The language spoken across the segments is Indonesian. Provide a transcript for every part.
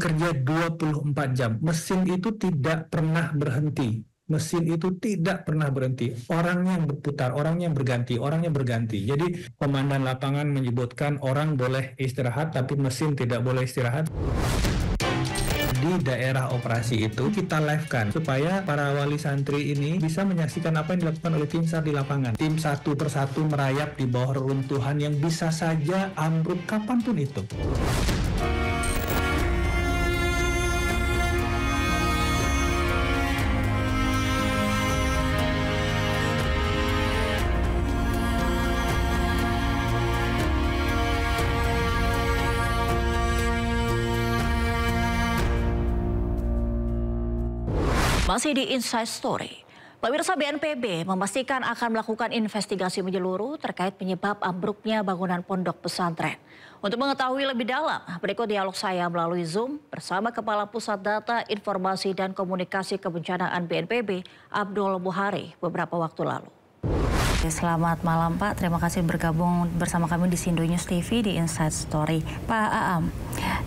bekerja 24 jam. Mesin itu tidak pernah berhenti. Mesin itu tidak pernah berhenti. Orangnya yang berputar, orangnya yang berganti, orangnya berganti. Jadi komandan lapangan menyebutkan orang boleh istirahat, tapi mesin tidak boleh istirahat. Di daerah operasi itu kita live-kan supaya para wali santri ini bisa menyaksikan apa yang dilakukan oleh tim SAR di lapangan. Tim satu persatu merayap di bawah reruntuhan yang bisa saja ambruk kapanpun itu. Masih di Inside Story, pemirsa BNPB memastikan akan melakukan investigasi menyeluruh terkait penyebab ambruknya bangunan pondok pesantren. Untuk mengetahui lebih dalam, berikut dialog saya melalui Zoom bersama Kepala Pusat Data, Informasi, dan Komunikasi Kebencanaan BNPB, Abdul Buhari, beberapa waktu lalu. Selamat malam Pak, terima kasih bergabung bersama kami di Sindo News TV di Inside Story. Pak Aam,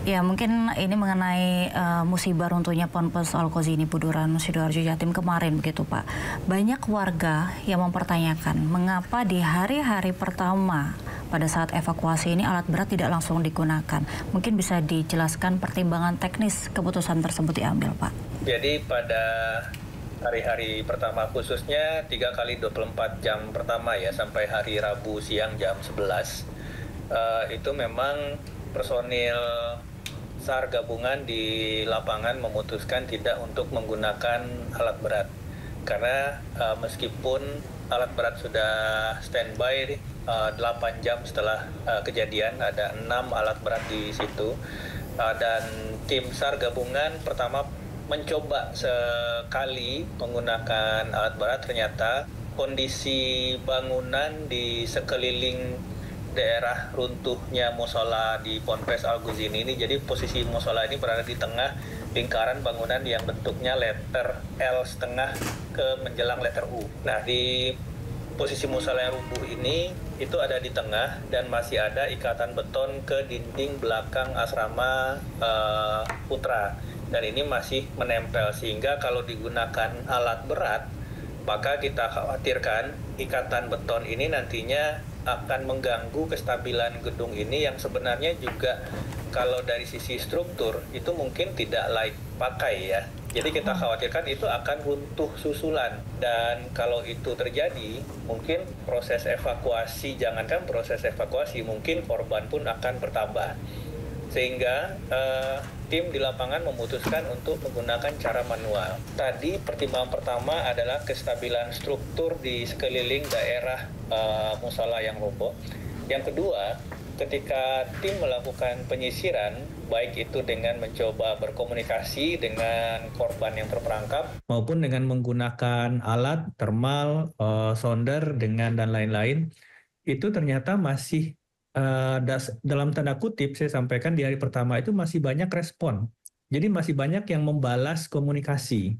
ya mungkin ini mengenai musibah runtuhnya Ponpes Al-Qazini Buduran Sidoarjo Jatim kemarin begitu Pak. Banyak warga yang mempertanyakan mengapa di hari-hari pertama pada saat evakuasi ini alat berat tidak langsung digunakan. Mungkin bisa dijelaskan pertimbangan teknis keputusan tersebut diambil Pak. Jadi pada hari-hari pertama khususnya 3 kali 24 jam pertama ya sampai hari Rabu siang jam 11 itu memang personil SAR gabungan di lapangan memutuskan tidak untuk menggunakan alat berat karena meskipun alat berat sudah standby 8 jam setelah kejadian, ada 6 alat berat di situ dan tim SAR gabungan pertama mencoba sekali menggunakan alat berat, ternyata kondisi bangunan di sekeliling daerah runtuhnya musola di Ponpes Al-Qazini ini, jadi posisi musola ini berada di tengah lingkaran bangunan yang bentuknya letter L setengah ke menjelang letter U. Nah, di posisi musola yang rubuh ini itu ada di tengah dan masih ada ikatan beton ke dinding belakang asrama putra. Dan ini masih menempel, sehingga kalau digunakan alat berat maka kita khawatirkan ikatan beton ini nantinya akan mengganggu kestabilan gedung ini yang sebenarnya juga kalau dari sisi struktur itu mungkin tidak layak pakai ya. Jadi kita khawatirkan itu akan runtuh susulan, dan kalau itu terjadi mungkin proses evakuasi, jangankan proses evakuasi, mungkin korban pun akan bertambah. Sehingga tim di lapangan memutuskan untuk menggunakan cara manual. Tadi pertimbangan pertama adalah kestabilan struktur di sekeliling daerah musola yang roboh. Yang kedua, ketika tim melakukan penyisiran, baik itu dengan mencoba berkomunikasi dengan korban yang terperangkap, maupun dengan menggunakan alat thermal, sonder, dan lain-lain, itu ternyata masih dalam tanda kutip saya sampaikan di hari pertama itu masih banyak respon. Jadi masih banyak yang membalas komunikasi.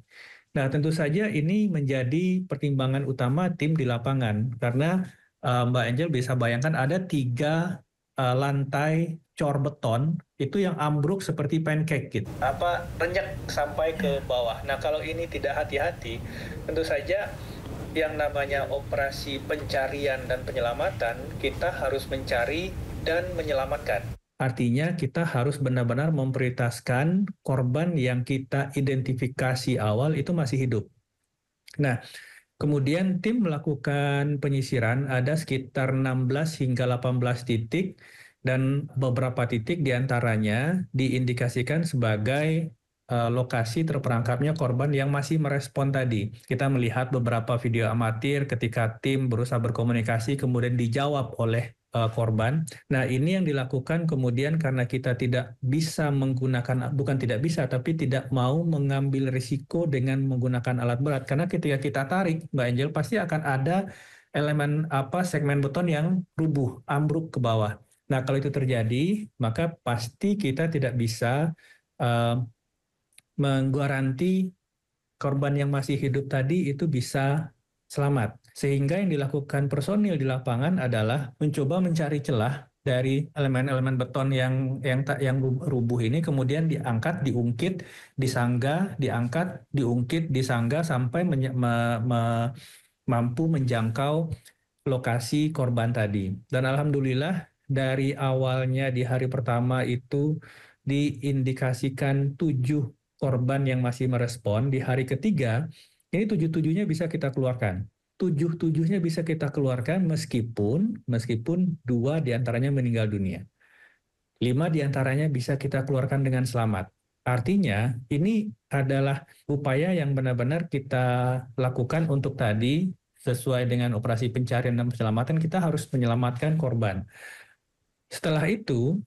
Nah, tentu saja ini menjadi pertimbangan utama tim di lapangan karena Mbak Angel bisa bayangkan ada 3 lantai cor beton itu yang ambruk seperti pancake gitu. Renyek sampai ke bawah. Nah, kalau ini tidak hati-hati, tentu saja yang namanya operasi pencarian dan penyelamatan, kita harus mencari dan menyelamatkan. Artinya kita harus benar-benar memprioritaskan korban yang kita identifikasi awal itu masih hidup. Nah, kemudian tim melakukan penyisiran ada sekitar 16 hingga 18 titik dan beberapa titik diantaranya diindikasikan sebagai lokasi terperangkapnya korban yang masih merespon tadi. Kita melihat beberapa video amatir ketika tim berusaha berkomunikasi kemudian dijawab oleh korban. Nah, ini yang dilakukan kemudian karena kita tidak bisa menggunakan, bukan tidak bisa, tapi tidak mau mengambil risiko dengan menggunakan alat berat. Karena ketika kita tarik, Mbak Angel, pasti akan ada elemen segmen beton yang rubuh, ambruk ke bawah. Nah, kalau itu terjadi, maka pasti kita tidak bisa menggaransi korban yang masih hidup tadi itu bisa selamat. Sehingga yang dilakukan personil di lapangan adalah mencoba mencari celah dari elemen-elemen beton yang rubuh ini kemudian diangkat, diungkit, disanggah, diangkat, diungkit, disanggah sampai mampu menjangkau lokasi korban tadi. Dan alhamdulillah dari awalnya di hari pertama itu diindikasikan 7 korban yang masih merespon, di hari ketiga ini 7-7-nya bisa kita keluarkan. 7-7-nya bisa kita keluarkan meskipun 2 diantaranya meninggal dunia. 5 diantaranya bisa kita keluarkan dengan selamat. Artinya ini adalah upaya yang benar-benar kita lakukan untuk tadi sesuai dengan operasi pencarian dan penyelamatan, kita harus menyelamatkan korban. Setelah itu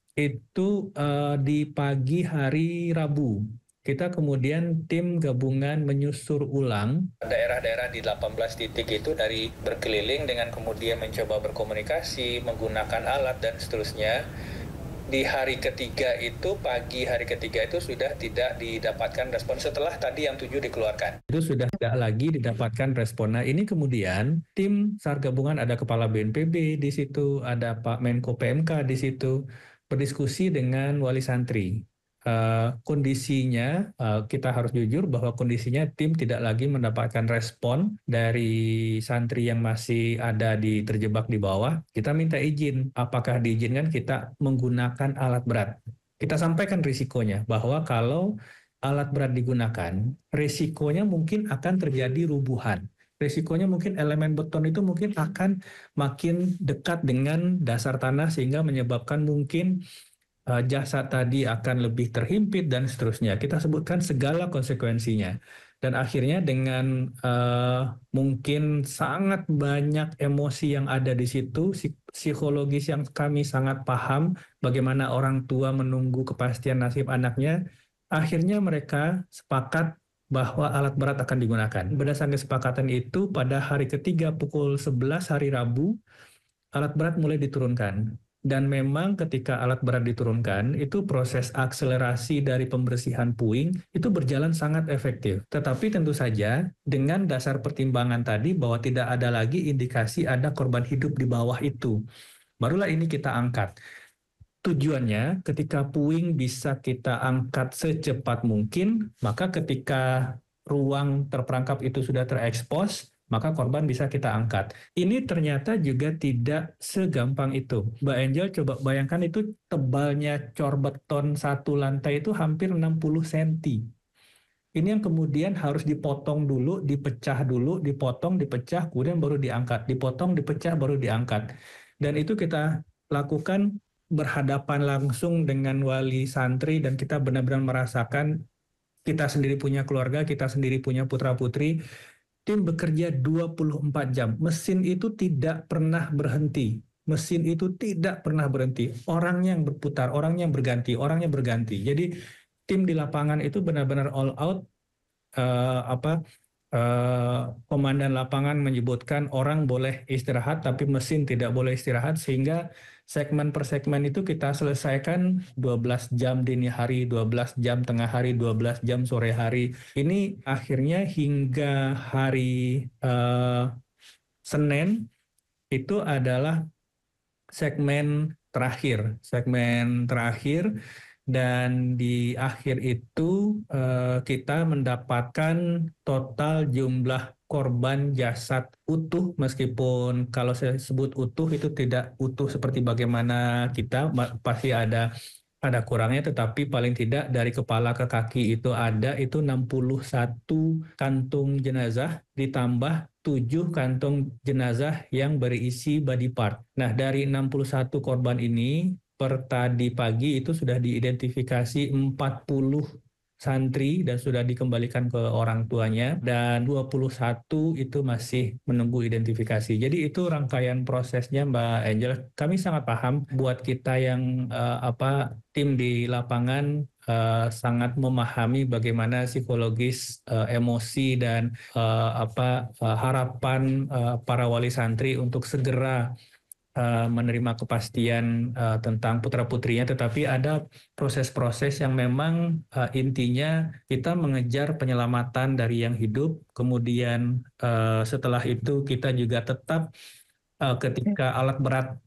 di pagi hari Rabu, kita kemudian tim gabungan menyusur ulang daerah-daerah di 18 titik itu dari berkeliling dengan kemudian mencoba berkomunikasi, menggunakan alat dan seterusnya. Di hari ketiga itu, pagi hari ketiga itu sudah tidak didapatkan respon setelah tadi yang 7 dikeluarkan. Itu sudah tidak lagi didapatkan respon. Nah ini kemudian tim SAR gabungan, ada Kepala BNPB di situ, ada Pak Menko PMK di situ, berdiskusi dengan wali santri. Kondisinya, kita harus jujur bahwa kondisinya tim tidak lagi mendapatkan respon dari santri yang masih ada terjebak di bawah. Kita minta izin, apakah diizinkan kita menggunakan alat berat. Kita sampaikan risikonya, bahwa kalau alat berat digunakan, risikonya mungkin akan terjadi rubuhan. Risikonya mungkin elemen beton itu mungkin akan makin dekat dengan dasar tanah sehingga menyebabkan mungkin jasad tadi akan lebih terhimpit dan seterusnya. Kita sebutkan segala konsekuensinya. Dan akhirnya dengan mungkin sangat banyak emosi yang ada di situ, psikologis yang kami sangat paham bagaimana orang tua menunggu kepastian nasib anaknya, akhirnya mereka sepakat bahwa alat berat akan digunakan. Berdasarkan kesepakatan itu, pada hari ketiga pukul 11 hari Rabu, alat berat mulai diturunkan. Dan memang ketika alat berat diturunkan, itu proses akselerasi dari pembersihan puing itu berjalan sangat efektif. Tetapi tentu saja dengan dasar pertimbangan tadi bahwa tidak ada lagi indikasi ada korban hidup di bawah itu. Barulah ini kita angkat. Tujuannya ketika puing bisa kita angkat secepat mungkin, maka ketika ruang terperangkap itu sudah terekspos, maka korban bisa kita angkat. Ini ternyata juga tidak segampang itu. Mbak Angel, coba bayangkan itu tebalnya cor beton satu lantai itu hampir 60 cm. Ini yang kemudian harus dipotong dulu, dipecah dulu, dipotong, dipecah, kemudian baru diangkat. Dipotong, dipecah, baru diangkat. Dan itu kita lakukan berhadapan langsung dengan wali santri dan kita benar-benar merasakan kita sendiri punya keluarga, kita sendiri punya putra-putri. Tim bekerja 24 jam. Mesin itu tidak pernah berhenti. Mesin itu tidak pernah berhenti. Orangnya yang berputar, orangnya yang berganti. Jadi tim di lapangan itu benar-benar all out. Komandan lapangan menyebutkan orang boleh istirahat, tapi mesin tidak boleh istirahat, sehingga segmen per segmen itu kita selesaikan 12 jam dini hari, 12 jam tengah hari, 12 jam sore hari. Ini akhirnya hingga hari Senin itu adalah segmen terakhir. Dan di akhir itu kita mendapatkan total jumlah korban jasad utuh, meskipun kalau saya sebut utuh itu tidak utuh seperti bagaimana kita, pasti ada kurangnya, tetapi paling tidak dari kepala ke kaki itu 61 kantung jenazah ditambah 7 kantung jenazah yang berisi body part. Nah, dari 61 korban ini per tadi pagi itu sudah diidentifikasi 40 santri dan sudah dikembalikan ke orang tuanya, dan 21 itu masih menunggu identifikasi. Jadi itu rangkaian prosesnya, Mbak Angel. Kami sangat paham buat kita yang tim di lapangan sangat memahami bagaimana psikologis, emosi dan harapan para wali santri untuk segera menerima kepastian tentang putra-putrinya, tetapi ada proses-proses yang memang intinya kita mengejar penyelamatan dari yang hidup, kemudian setelah itu kita juga tetap ketika alat berat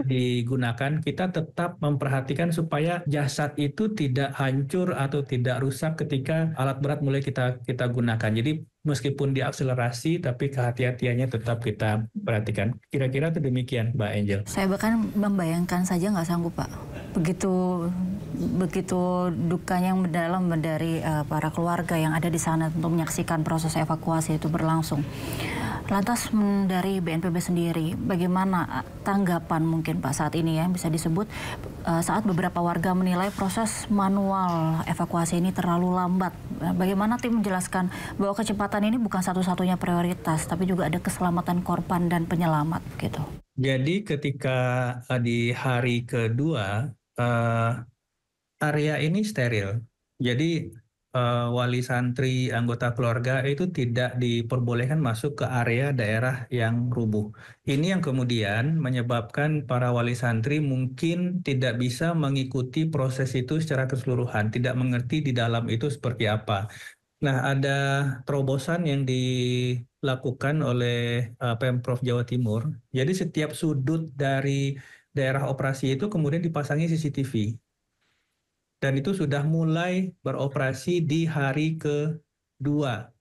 digunakan, kita tetap memperhatikan supaya jasad itu tidak hancur atau tidak rusak ketika alat berat mulai kita gunakan. Jadi meskipun diakselerasi, tapi kehati-hatiannya tetap kita perhatikan. Kira-kira itu demikian, Mbak Angel. Saya bahkan membayangkan saja nggak sanggup, Pak. Begitu dukanya yang mendalam dari para keluarga yang ada di sana untuk menyaksikan proses evakuasi itu berlangsung. Lantas dari BNPB sendiri, bagaimana tanggapan mungkin Pak saat ini ya bisa disebut saat beberapa warga menilai proses manual evakuasi ini terlalu lambat. Bagaimana tim menjelaskan bahwa kecepatan ini bukan satu-satunya prioritas, tapi juga ada keselamatan korban dan penyelamat gitu. Jadi ketika di hari kedua area ini steril. Jadi wali santri, anggota keluarga itu tidak diperbolehkan masuk ke area daerah yang rubuh. Ini yang kemudian menyebabkan para wali santri mungkin tidak bisa mengikuti proses itu secara keseluruhan, tidak mengerti di dalam itu seperti apa. Nah, ada terobosan yang dilakukan oleh Pemprov Jawa Timur. Jadi setiap sudut dari daerah operasi itu kemudian dipasangi CCTV. Dan itu sudah mulai beroperasi di hari kedua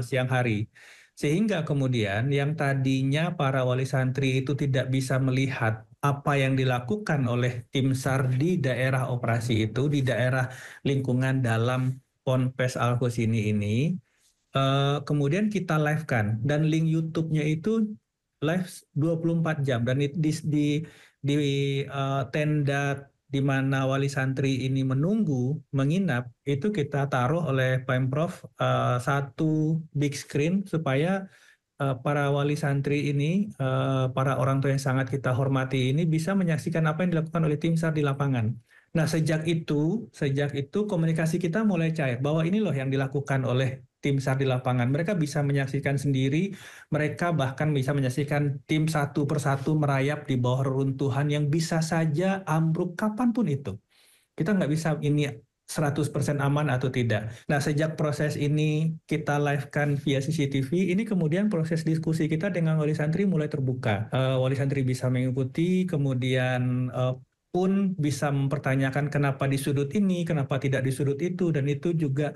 siang hari. Sehingga kemudian yang tadinya para wali santri itu tidak bisa melihat apa yang dilakukan oleh tim SAR di daerah operasi itu, di daerah lingkungan dalam Ponpes Al Husini ini, kemudian kita live-kan. Dan link YouTube-nya itu live 24 jam. Dan di tenda di mana wali santri ini menginap, itu kita taruh oleh Pemprov satu big screen supaya para wali santri ini, para orang tua yang sangat kita hormati ini bisa menyaksikan apa yang dilakukan oleh tim SAR di lapangan. Nah, sejak itu komunikasi kita mulai cair bahwa ini loh yang dilakukan oleh tim SAR di lapangan. Mereka bisa menyaksikan sendiri, mereka bahkan bisa menyaksikan tim satu persatu merayap di bawah reruntuhan yang bisa saja ambruk kapanpun itu. Kita nggak bisa ini 100% aman atau tidak. Nah, sejak proses ini kita live-kan via CCTV, ini kemudian proses diskusi kita dengan wali santri mulai terbuka. Wali santri bisa mengikuti, kemudian pun bisa mempertanyakan kenapa di sudut ini, kenapa tidak di sudut itu, dan itu juga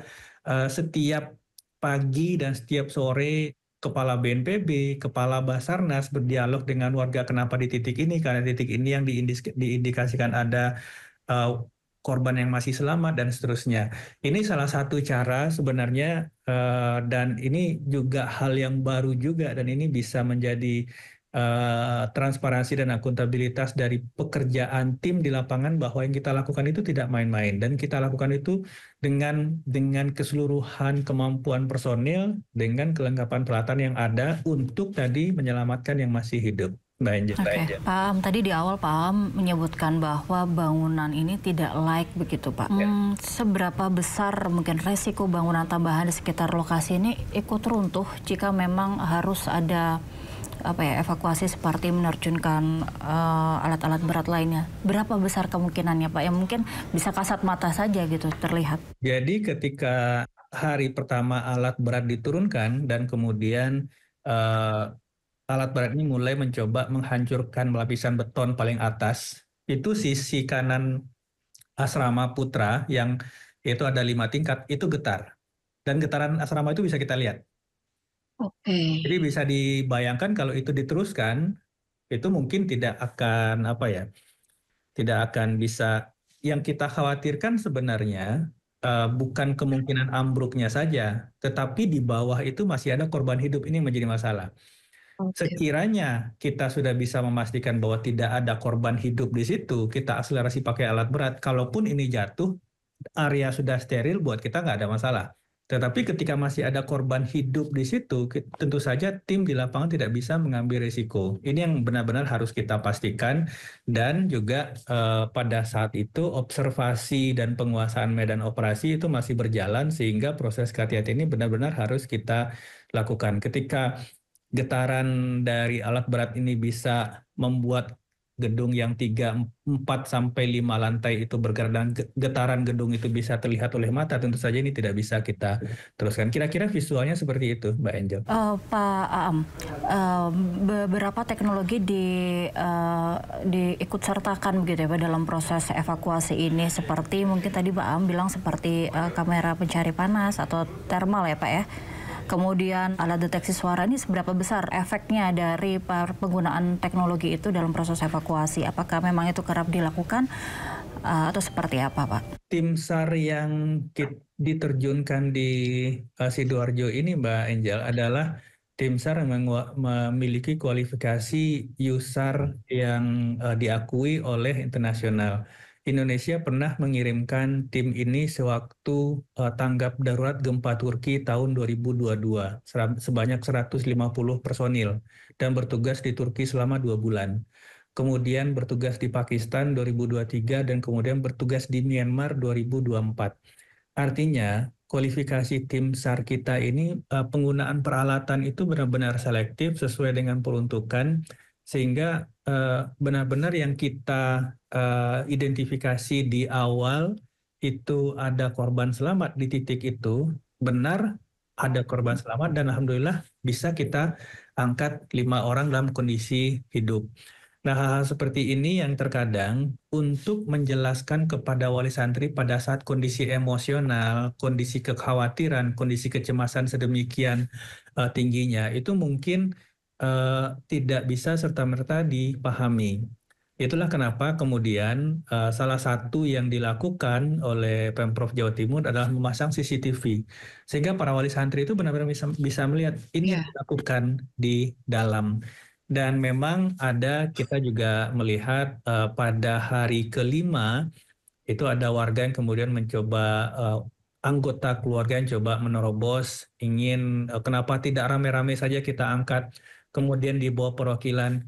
setiap pagi dan setiap sore Kepala BNPB, Kepala Basarnas berdialog dengan warga kenapa di titik ini, karena titik ini yang diindikasikan ada korban yang masih selamat dan seterusnya. Ini salah satu cara sebenarnya, dan ini juga hal yang baru juga, dan ini bisa menjadi transparansi dan akuntabilitas dari pekerjaan tim di lapangan bahwa yang kita lakukan itu tidak main-main, dan kita lakukan itu dengan keseluruhan kemampuan personil, dengan kelengkapan peralatan yang ada untuk tadi menyelamatkan yang masih hidup. Mbak Angel. Oke, Pak Am, tadi di awal Pak Am menyebutkan bahwa bangunan ini tidak layak begitu Pak. Seberapa besar mungkin resiko bangunan tambahan di sekitar lokasi ini ikut runtuh jika memang harus ada evakuasi seperti menerjunkan alat-alat berat lainnya? Berapa besar kemungkinannya Pak yang mungkin bisa kasat mata saja gitu terlihat? Jadi ketika hari pertama alat berat diturunkan dan kemudian alat berat ini mulai mencoba menghancurkan lapisan beton paling atas, itu sisi kanan asrama Putra yang itu ada 5 tingkat, itu getar. Dan getaran asrama itu bisa kita lihat. Oke. Jadi bisa dibayangkan kalau itu diteruskan, itu mungkin tidak akan tidak akan bisa. Yang kita khawatirkan sebenarnya bukan kemungkinan ambruknya saja, tetapi di bawah itu masih ada korban hidup. Ini menjadi masalah. Sekiranya kita sudah bisa memastikan bahwa tidak ada korban hidup di situ, kita akselerasi pakai alat berat. Kalaupun ini jatuh, area sudah steril, buat kita nggak ada masalah. Tetapi ketika masih ada korban hidup di situ, tentu saja tim di lapangan tidak bisa mengambil risiko. Ini yang benar-benar harus kita pastikan, dan juga pada saat itu observasi dan penguasaan medan operasi itu masih berjalan, sehingga proses kehati-hatian ini benar-benar harus kita lakukan. Ketika getaran dari alat berat ini bisa membuat gedung yang 3, 4 sampai 5 lantai itu bergerak dan getaran gedung itu bisa terlihat oleh mata, tentu saja ini tidak bisa kita teruskan. Kira-kira visualnya seperti itu, Mbak Angel. Pak Aam, beberapa teknologi diikut sertakan begitu ya Pak dalam proses evakuasi ini, seperti mungkin tadi Pak Aam bilang seperti kamera pencari panas atau thermal ya Pak ya. Kemudian alat deteksi suara ini seberapa besar efeknya dari penggunaan teknologi itu dalam proses evakuasi? Apakah memang itu kerap dilakukan atau seperti apa Pak? Tim SAR yang diterjunkan di Sidoarjo ini Mbak Angel adalah tim SAR yang memiliki kualifikasi USAR yang diakui oleh internasional. Indonesia pernah mengirimkan tim ini sewaktu tanggap darurat gempa Turki tahun 2022 sebanyak 150 personil dan bertugas di Turki selama 2 bulan. Kemudian bertugas di Pakistan 2023 dan kemudian bertugas di Myanmar 2024. Artinya kualifikasi tim SAR kita ini penggunaan peralatan itu benar-benar selektif sesuai dengan peruntukan sehingga benar-benar yang kita identifikasi di awal itu ada korban selamat di titik itu, benar ada korban selamat dan alhamdulillah bisa kita angkat 5 orang dalam kondisi hidup. Nah, hal-hal seperti ini yang terkadang untuk menjelaskan kepada wali santri pada saat kondisi emosional, kondisi kekhawatiran, kondisi kecemasan sedemikian tingginya, itu mungkin tidak bisa serta-merta dipahami. Itulah kenapa kemudian salah satu yang dilakukan oleh Pemprov Jawa Timur adalah memasang CCTV. Sehingga para wali santri itu benar-benar bisa melihat ini yang dilakukan di dalam. Dan memang kita juga melihat pada hari kelima itu ada warga yang kemudian mencoba anggota keluarga yang coba menerobos, ingin kenapa tidak rame-rame saja kita angkat, kemudian dibawa perwakilan,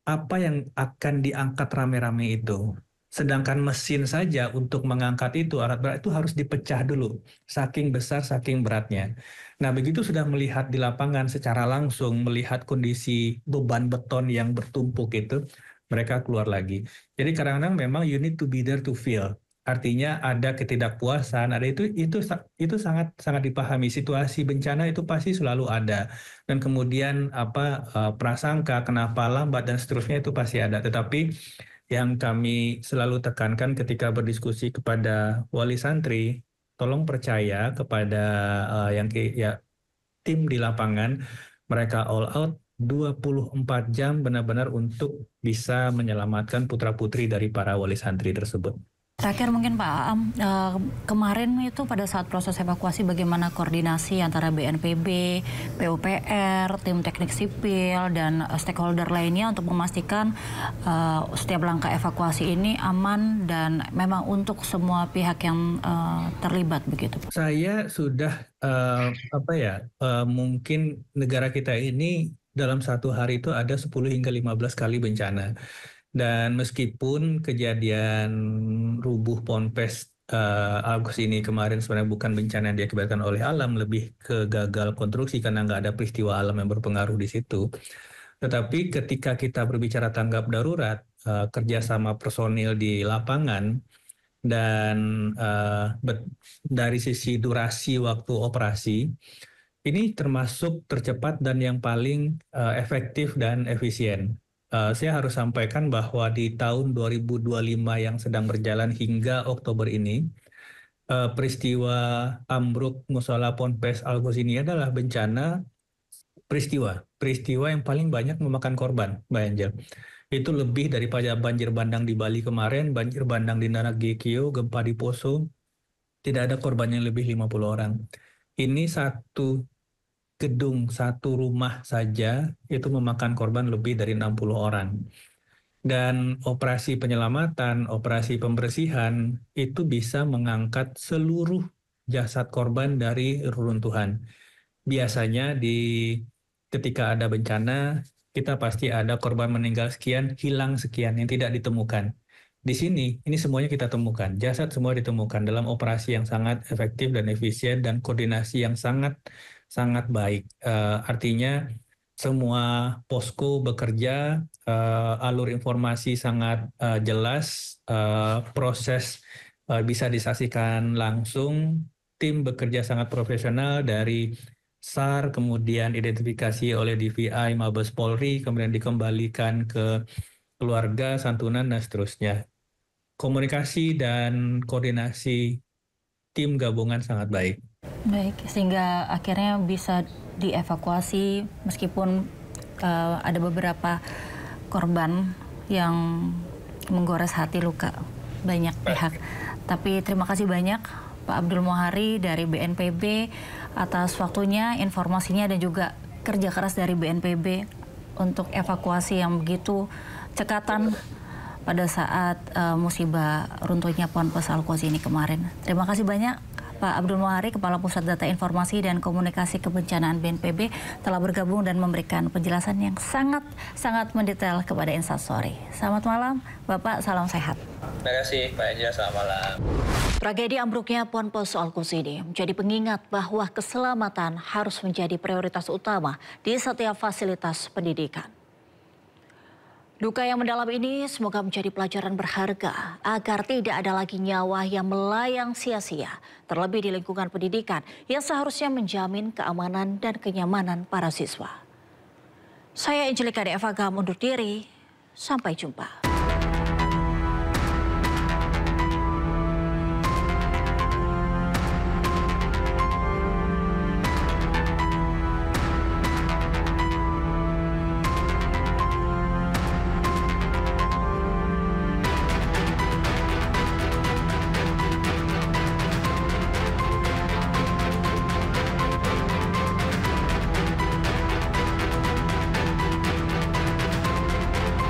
apa yang akan diangkat rame-rame itu? Sedangkan mesin saja untuk mengangkat itu, alat berat itu harus dipecah dulu, saking besar, saking beratnya. Nah, begitu sudah melihat di lapangan secara langsung, melihat kondisi beban beton yang bertumpuk itu, mereka keluar lagi. Jadi kadang-kadang memang you need to be there to feel. Artinya ada ketidakpuasan, ada itu sangat sangat dipahami. Situasi bencana itu pasti selalu ada. Dan kemudian prasangka, kenapa lambat dan seterusnya itu pasti ada. Tetapi yang kami selalu tekankan ketika berdiskusi kepada wali santri, tolong percaya kepada tim di lapangan, mereka all out 24 jam benar-benar untuk bisa menyelamatkan putra-putri dari para wali santri tersebut. Terakhir mungkin Pak Aam, kemarin itu pada saat proses evakuasi bagaimana koordinasi antara BNPB, PUPR, tim teknik sipil, dan stakeholder lainnya untuk memastikan setiap langkah evakuasi ini aman dan memang untuk semua pihak yang terlibat begitu? Saya sudah mungkin negara kita ini dalam satu hari itu ada 10 hingga 15 kali bencana. Dan meskipun kejadian rubuh Ponpes Agustus ini kemarin sebenarnya bukan bencana yang diakibatkan oleh alam, lebih ke gagal konstruksi karena nggak ada peristiwa alam yang berpengaruh di situ. Tetapi ketika kita berbicara tanggap darurat, kerjasama personil di lapangan, dan dari sisi durasi waktu operasi, ini termasuk tercepat dan yang paling efektif dan efisien. Saya harus sampaikan bahwa di tahun 2025 yang sedang berjalan hingga Oktober ini, peristiwa ambruk Musola Ponpes Al-Ghos ini adalah bencana peristiwa yang paling banyak memakan korban, Mbak Angel. Itu lebih daripada banjir bandang di Bali kemarin, banjir bandang di Nagekio, gempa di Poso, tidak ada korban yang lebih 50 orang. Ini satu gedung, satu rumah saja itu memakan korban lebih dari 60 orang. Dan operasi penyelamatan, operasi pembersihan itu bisa mengangkat seluruh jasad korban dari reruntuhan. Biasanya ketika ada bencana, kita pasti ada korban meninggal sekian, hilang sekian yang tidak ditemukan. Di sini, ini semuanya kita temukan. Jasad semua ditemukan dalam operasi yang sangat efektif dan efisien dan koordinasi yang sangat baik. Artinya semua posko bekerja, alur informasi sangat jelas, proses bisa disaksikan langsung, tim bekerja sangat profesional dari SAR, kemudian identifikasi oleh DVI Mabes Polri, kemudian dikembalikan ke keluarga, santunan, dan seterusnya. Komunikasi dan koordinasi tim gabungan sangat baik. Baik, sehingga akhirnya bisa dievakuasi meskipun ada beberapa korban yang menggores hati, luka banyak pihak. Tapi terima kasih banyak Pak Abdul Mohari dari BNPB atas waktunya, informasinya, dan juga kerja keras dari BNPB untuk evakuasi yang begitu cekatan pada saat musibah runtuhnya Ponpes Al-Qosi ini kemarin. Terima kasih banyak Pak Abdul Mohari, Kepala Pusat Data Informasi dan Komunikasi Kebencanaan BNPB, telah bergabung dan memberikan penjelasan yang sangat mendetail kepada Instastory. Selamat malam, Bapak, salam sehat. Terima kasih, Mbak Anja, selamat malam. Tragedi ambruknya Ponpes Al-Qosi ini menjadi pengingat bahwa keselamatan harus menjadi prioritas utama di setiap fasilitas pendidikan. Duka yang mendalam ini semoga menjadi pelajaran berharga agar tidak ada lagi nyawa yang melayang sia-sia, terlebih di lingkungan pendidikan yang seharusnya menjamin keamanan dan kenyamanan para siswa. Saya Angelika Devaga undur diri, sampai jumpa.